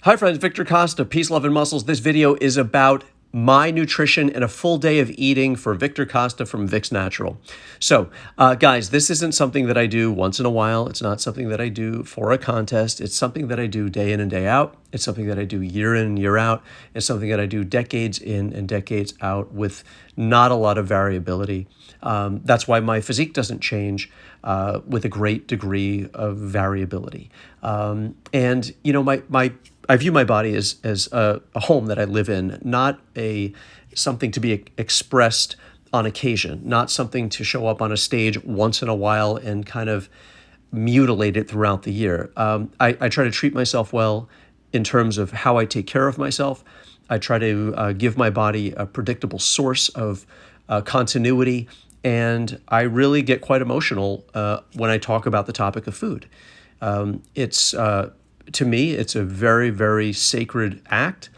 Hi friends, Victor Costa, Peace, Love, and Muscles. This video is about my nutrition and a full day of eating for Victor Costa from Vicsnatural. So, guys, this isn't something that I do once in a while. It's not something that I do for a contest. It's something that I do day in and day out. It's something that I do year in and year out. It's something that I do decades in and decades out with not a lot of variability. That's why my physique doesn't change with a great degree of variability. And, you know, I view my body as a home that I live in, not something to be expressed on occasion, not something to show up on a stage once in a while and kind of mutilate it throughout the year. I try to treat myself well in terms of how I take care of myself. I try to give my body a predictable source of continuity, and I really get quite emotional when I talk about the topic of food. To me, it's a very, very sacred act.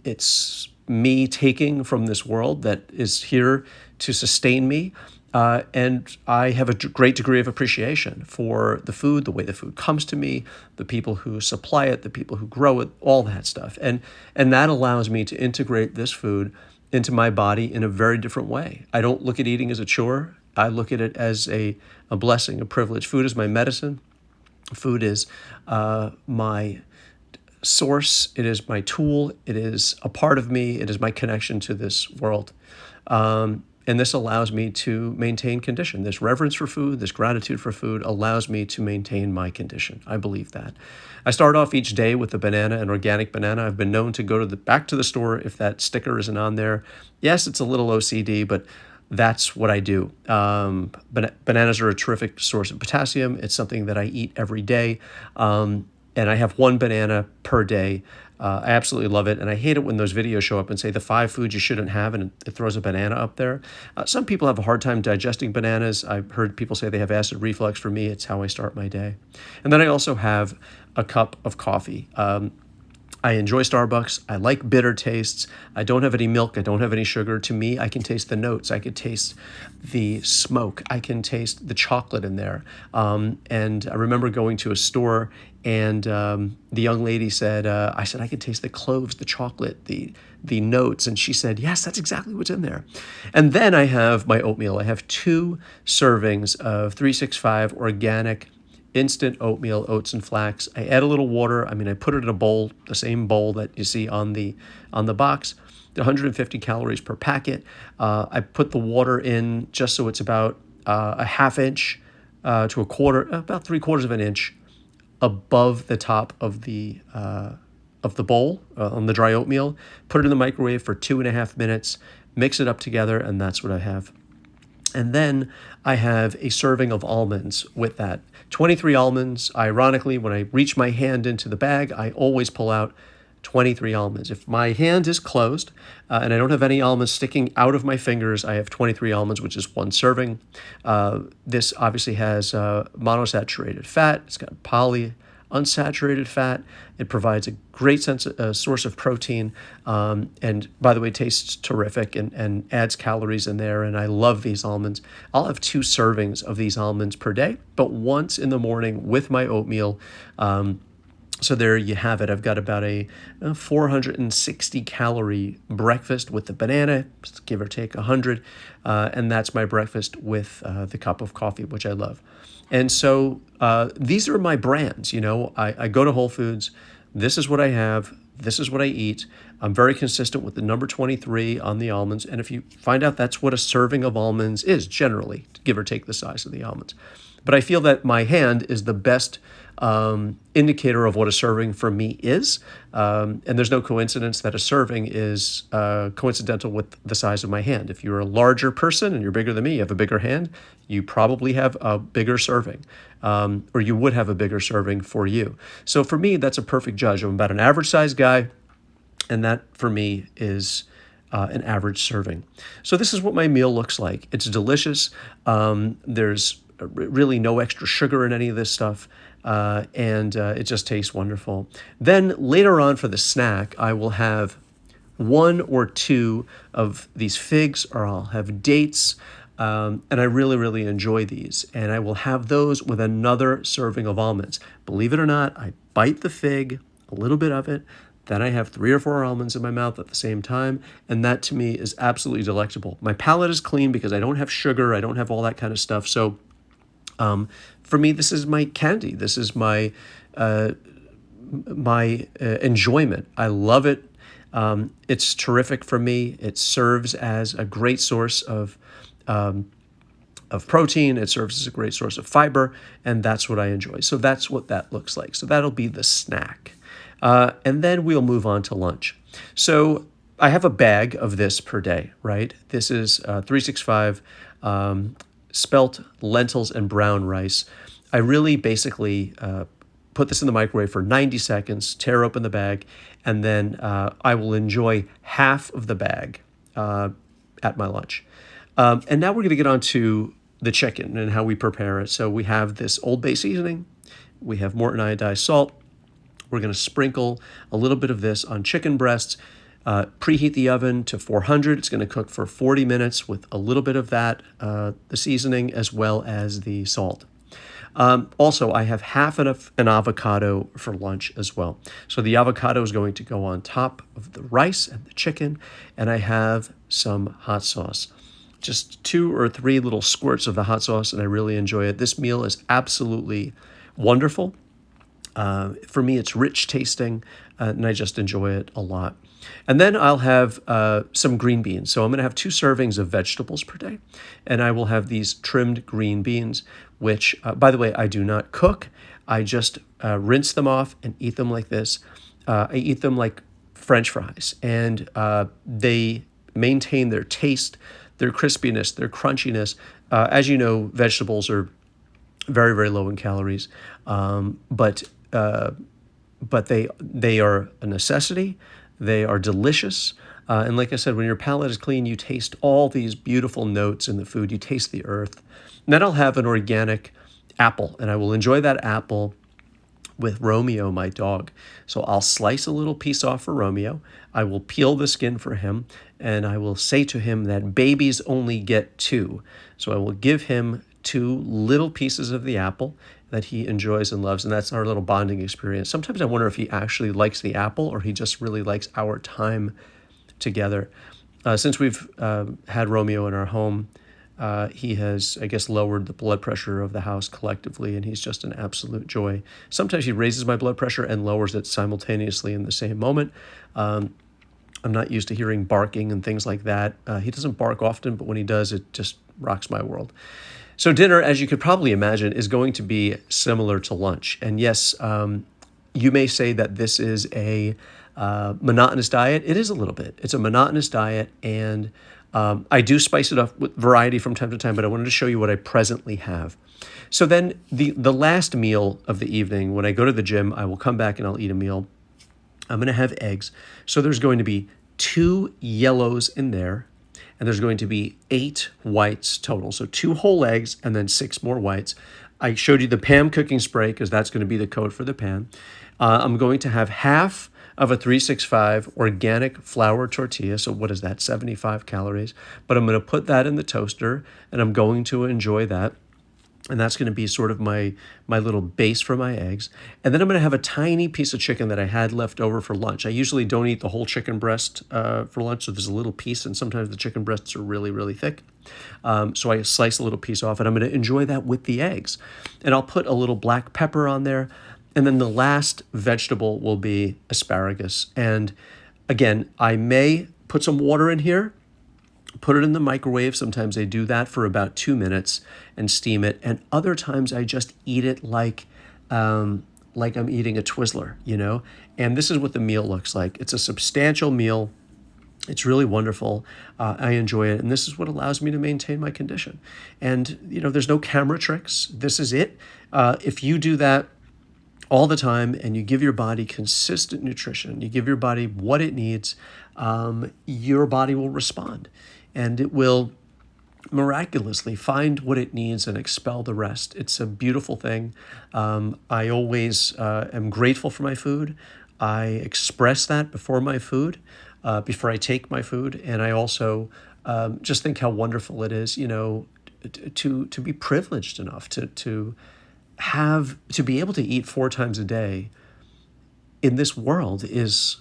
It's me taking from this world that is here to sustain me. And I have a great degree of appreciation for the food, the way the food comes to me, the people who supply it, the people who grow it, all that stuff. And that allows me to integrate this food into my body in a very different way. I don't look at eating as a chore. I look at it as a blessing, a privilege. Food is my medicine. Food is my source. It is my tool. It is a part of me. It is my connection to this world. And this allows me to maintain condition. This reverence for food, this gratitude for food allows me to maintain my condition. I believe that. I start off each day with a banana, an organic banana. I've been known to go back to the store if that sticker isn't on there. Yes, it's a little OCD, but that's what I do. Bananas are a terrific source of potassium. It's something that I eat every day. And I have one banana per day. I absolutely love it. And I hate it when those videos show up and say the 5 foods you shouldn't have, and it throws a banana up there. Some people have a hard time digesting bananas. I've heard people say they have acid reflux. For me, it's how I start my day. And then I also have a cup of coffee. I enjoy Starbucks. I like bitter tastes. I don't have any milk. I don't have any sugar. To me, I can taste the notes. I can taste the smoke. I can taste the chocolate in there. And I remember going to a store, and the young lady said, I said, I can taste the cloves, the chocolate, the notes. And she said, yes, that's exactly what's in there. And then I have my oatmeal. I have 2 servings of 365 organic instant oatmeal, oats and flax. I add a little water. I mean, I put it in a bowl, the same bowl that you see on the box. 150 calories per packet. I put the water in just so it's about a ½ inch to a quarter, about 3/4 of an inch above the top of the bowl on the dry oatmeal. Put it in the microwave for 2.5 minutes. Mix it up together, and that's what I have. And then I have a serving of almonds with that. 23 almonds. Ironically, when I reach my hand into the bag, I always pull out 23 almonds. If my hand is closed and I don't have any almonds sticking out of my fingers, I have 23 almonds, which is 1 serving. This obviously has monosaturated fat. It's got unsaturated fat. It provides a great source of protein, and by the way, tastes terrific and adds calories in there, and I love these almonds. I'll have 2 servings of these almonds per day, but once in the morning with my oatmeal. So there you have it. I've got about a 460 calorie breakfast with the banana, give or take 100, and that's my breakfast with the cup of coffee, which I love. And so these are my brands. You know, I go to Whole Foods. This is what I have. This is what I eat. I'm very consistent with the number 23 on the almonds. And if you find out that's what a serving of almonds is, generally, give or take the size of the almonds. But I feel that my hand is the best indicator of what a serving for me is. And there's no coincidence that a serving is coincidental with the size of my hand. If you're a larger person and you're bigger than me, you have a bigger hand, you probably have a bigger serving, or you would have a bigger serving for you. So for me, that's a perfect judge. I'm about an average size guy, and that for me is an average serving. So this is what my meal looks like. It's delicious. There's really no extra sugar in any of this stuff. And it just tastes wonderful. Then later on for the snack, I will have 1 or 2 of these figs, or I'll have dates. And I really, really enjoy these. And I will have those with another serving of almonds. Believe it or not, I bite the fig, a little bit of it. Then I have 3 or 4 almonds in my mouth at the same time. And that to me is absolutely delectable. My palate is clean because I don't have sugar. I don't have all that kind of stuff. So for me, this is my candy. This is my enjoyment. I love it. It's terrific for me. It serves as a great source of protein. It serves as a great source of fiber, and that's what I enjoy. So that's what that looks like. So that'll be the snack. And then we'll move on to lunch. So I have a bag of this per day, right? This is 365 spelt lentils and brown rice. I really basically put this in the microwave for 90 seconds, tear open the bag, and then I will enjoy half of the bag at my lunch. And now we're going to get on to the chicken and how we prepare it. So we have this Old Bay seasoning. We have Morton iodized salt. We're going to sprinkle a little bit of this on chicken breasts. Preheat the oven to 400. It's going to cook for 40 minutes with a little bit of that, the seasoning, as well as the salt. Also, I have half of an avocado for lunch as well. So the avocado is going to go on top of the rice and the chicken, and I have some hot sauce. Just 2 or 3 little squirts of the hot sauce, and I really enjoy it. This meal is absolutely wonderful. For me, it's rich tasting, and I just enjoy it a lot. And then I'll have some green beans. So I'm going to have 2 servings of vegetables per day, and I will have these trimmed green beans, which, by the way, I do not cook. I just rinse them off and eat them like this. I eat them like French fries, and they maintain their taste, their crispiness, their crunchiness. As you know, vegetables are very, very low in calories, but they are a necessity. They are delicious. And like I said, when your palate is clean, you taste all these beautiful notes in the food. You taste the earth. And then I'll have an organic apple, and I will enjoy that apple with Romeo, my dog. So I'll slice a little piece off for Romeo. I will peel the skin for him, and I will say to him that babies only get 2. So I will give him 2 little pieces of the apple that he enjoys and loves, and that's our little bonding experience. Sometimes I wonder if he actually likes the apple or he just really likes our time together. Since we've had Romeo in our home, he has, I guess, lowered the blood pressure of the house collectively, and he's just an absolute joy. Sometimes he raises my blood pressure and lowers it simultaneously in the same moment. I'm not used to hearing barking and things like that. He doesn't bark often, but when he does, it just rocks my world. So dinner, as you could probably imagine, is going to be similar to lunch. And yes, you may say that this is a monotonous diet. It is a little bit. It's a monotonous diet, and I do spice it up with variety from time to time, but I wanted to show you what I presently have. So then the last meal of the evening, when I go to the gym, I will come back and I'll eat a meal. I'm going to have eggs. So there's going to be 2 yellows in there, and there's going to be 8 whites total. So 2 whole eggs and then 6 more whites. I showed you the Pam cooking spray because that's going to be the code for the pan. I'm going to have half of a 365 organic flour tortilla. So what is that? 75 calories. But I'm going to put that in the toaster, and I'm going to enjoy that. And that's going to be sort of my little base for my eggs. And then I'm going to have a tiny piece of chicken that I had left over for lunch. I usually don't eat the whole chicken breast for lunch, so there's a little piece, and sometimes the chicken breasts are really, really thick. So I slice a little piece off, and I'm going to enjoy that with the eggs. And I'll put a little black pepper on there. And then the last vegetable will be asparagus. And again, I may put some water in here, put it in the microwave. Sometimes I do that for about 2 minutes and steam it. And other times I just eat it like I'm eating a Twizzler, you know? And this is what the meal looks like. It's a substantial meal. It's really wonderful. I enjoy it. And this is what allows me to maintain my condition. And, you know, there's no camera tricks. This is it. If you do that all the time and you give your body consistent nutrition, you give your body what it needs, your body will respond. And it will miraculously find what it needs and expel the rest. It's a beautiful thing. I always am grateful for my food. I express that before my food, before I take my food. And I also just think how wonderful it is, you know, to be privileged enough to be able to eat 4 times a day in this world is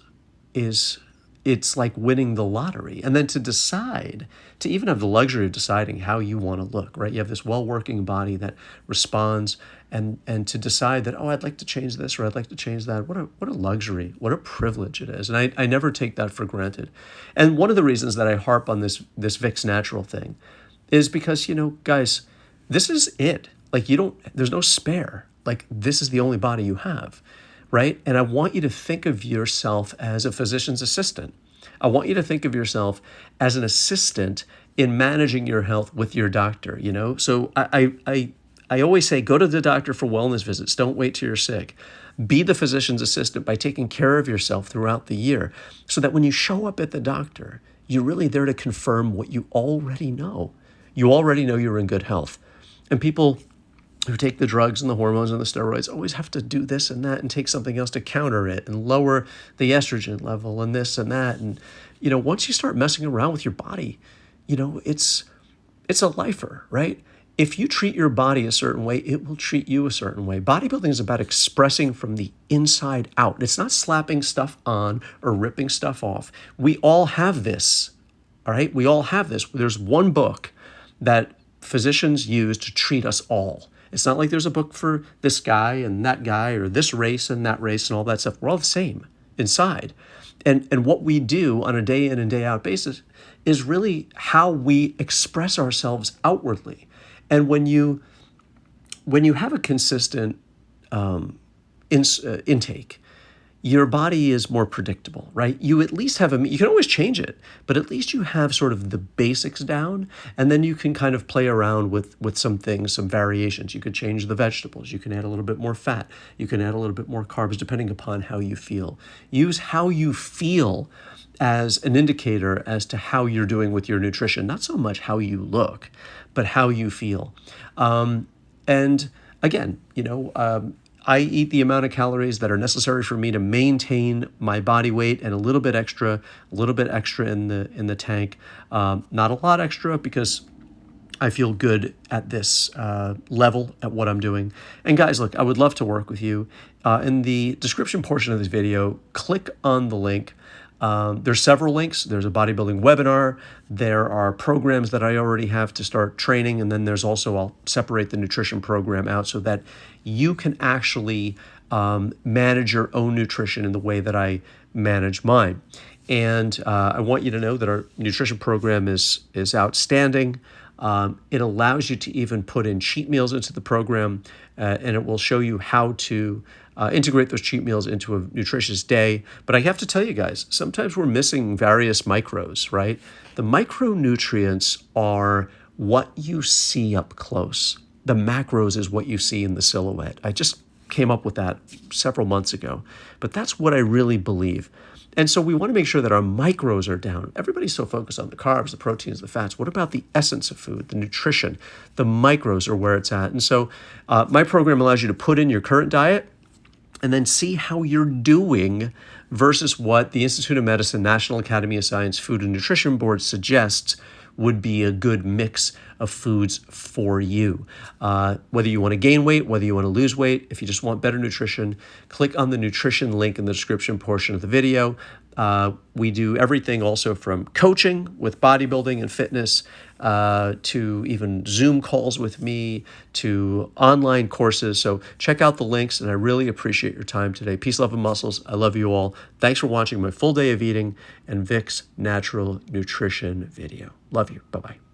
it's like winning the lottery. And then to decide, to even have the luxury of deciding how you want to look, right? You have this well-working body that responds, and to decide that, oh, I'd like to change this or I'd like to change that. What a luxury, what a privilege it is. And I never take that for granted. And one of the reasons that I harp on this Vicsnatural thing is because, guys, this is it. Like, there's no spare. Like, this is the only body you have. Right? And I want you to think of yourself as a physician's assistant. I want you to think of yourself as an assistant in managing your health with your doctor, So I always say, go to the doctor for wellness visits. Don't wait till you're sick. Be the physician's assistant by taking care of yourself throughout the year so that when you show up at the doctor, you're really there to confirm what you already know. You already know you're in good health. And people who take the drugs and the hormones and the steroids always have to do this and that and take something else to counter it and lower the estrogen level and this and that. And, once you start messing around with your body, it's a lifer, right? If you treat your body a certain way, it will treat you a certain way. Bodybuilding is about expressing from the inside out. It's not slapping stuff on or ripping stuff off. We all have this, all right? We all have this. There's one book that physicians use to treat us all. It's not like there's a book for this guy and that guy or this race and that race and all that stuff. We're all the same inside. And what we do on a day in and day out basis is really how we express ourselves outwardly. And when you have a consistent intake, your body is more predictable, right? You at least have you can always change it, but at least you have sort of the basics down, and then you can kind of play around with some things, some variations. You could change the vegetables. You can add a little bit more fat. You can add a little bit more carbs, depending upon how you feel. Use how you feel as an indicator as to how you're doing with your nutrition, not so much how you look, but how you feel. And again, I eat the amount of calories that are necessary for me to maintain my body weight and a little bit extra in the tank. Not a lot extra because I feel good at this level at what I'm doing. And guys, look, I would love to work with you. In the description portion of this video, click on the link. There's several links. There's a bodybuilding webinar. There are programs that I already have to start training. And then there's also, I'll separate the nutrition program out so that you can actually manage your own nutrition in the way that I manage mine. And I want you to know that our nutrition program is outstanding. It allows you to even put in cheat meals into the program, and it will show you how to integrate those cheat meals into a nutritious day. But I have to tell you guys, sometimes we're missing various macros, right? The micronutrients are what you see up close. The macros is what you see in the silhouette. I just came up with that several months ago, but that's what I really believe. And so we want to make sure that our micros are down. Everybody's so focused on the carbs, the proteins, the fats. What about the essence of food, the nutrition? The micros are where it's at. And so my program allows you to put in your current diet and then see how you're doing versus what the Institute of Medicine, National Academy of Science, Food and Nutrition Board suggests would be a good mix of foods for you. Whether you want to gain weight, whether you want to lose weight, if you just want better nutrition, click on the nutrition link in the description portion of the video. We do everything also from coaching with bodybuilding and fitness to even Zoom calls with me to online courses. So check out the links, and I really appreciate your time today. Peace, love, and muscles. I love you all. Thanks for watching my full day of eating and Vicsnatural nutrition video. Love you. Bye-bye.